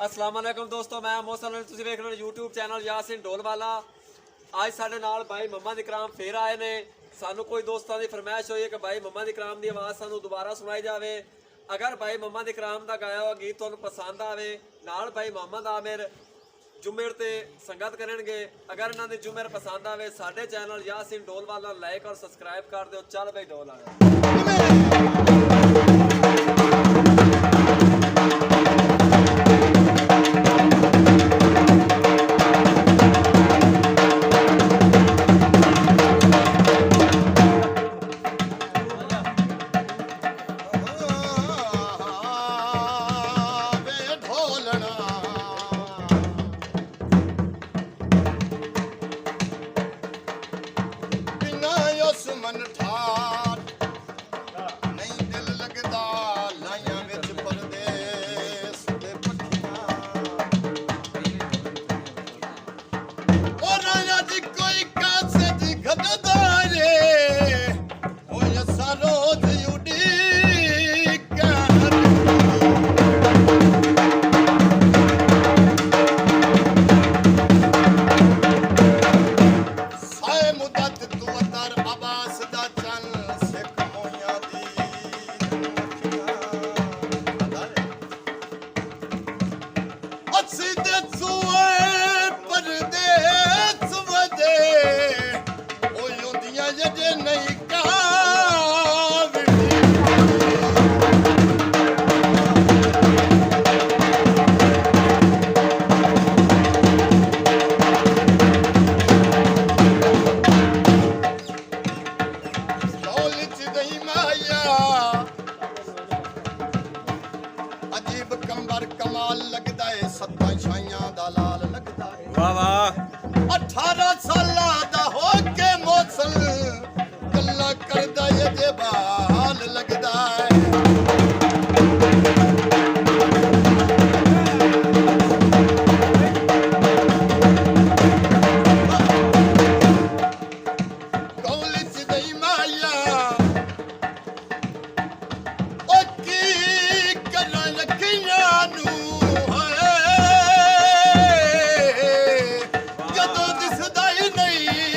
अस्सलाम वालेकुम दोस्तों, मैं मोहसन अली, तुसीं वेख रहे हो यूट्यूब चैनल यासिन ढोलवाला। आज साडे नाल भाई मोहम्मद इकराम फिर आए ने। सानू कोई दोस्तां दी फरमाइश होई है कि भाई मोहम्मद इकराम दी आवाज़ सानू दोबारा सुनाई जावे। अगर भाई मोहम्मद इकराम दा गाया हुआ गीत तुहानू पसंद आवे, नाल भाई मोहम्मद आमिर जुमेर ते संगत करनगे। अगर इन्हां दी जुमेर पसंद आवे, साडे चैनल यासिन ढोलवाला लाइक और सब्सक्राइब कर दिओ। चल भाई ढोल आ कमाल लगदा है, 7 छाइयां दा लाल लगदा है। वाह वाह 18 साला दा हो के मौसल गल्ला करदा है, जे बाल लगदा है। नहीं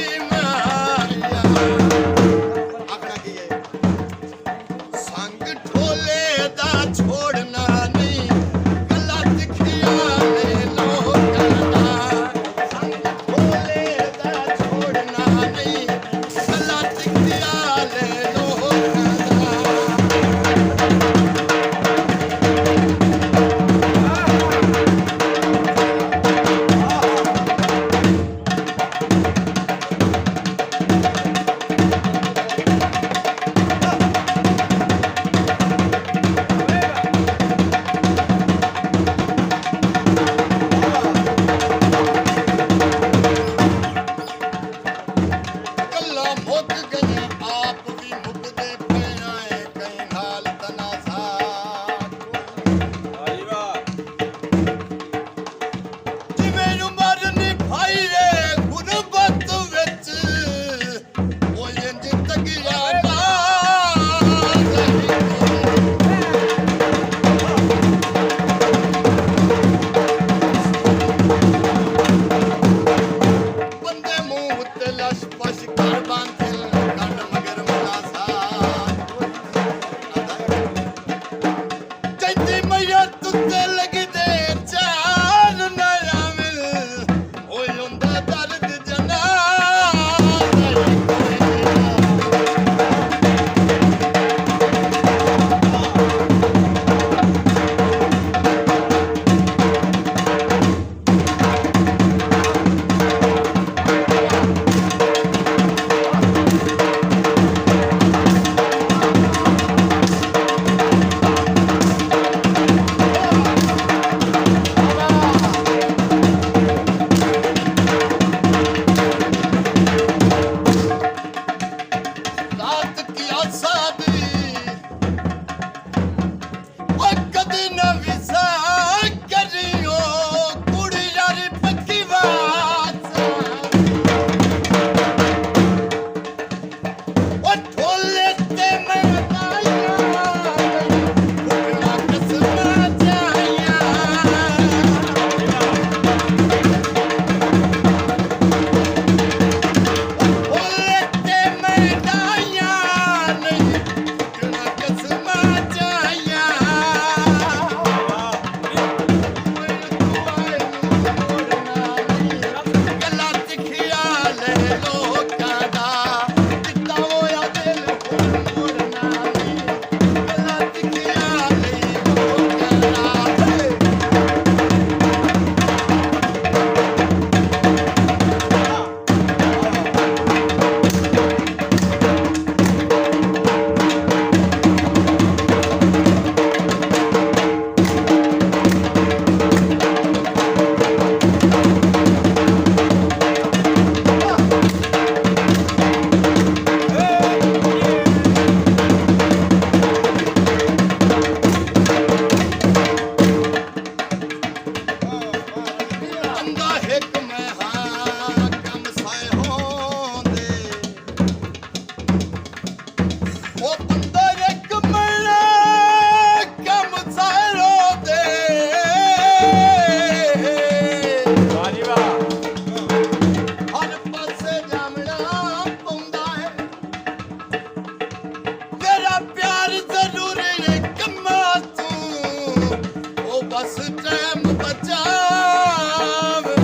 ਇਸ ਟਾਈਮ ਬਚਾਵੇ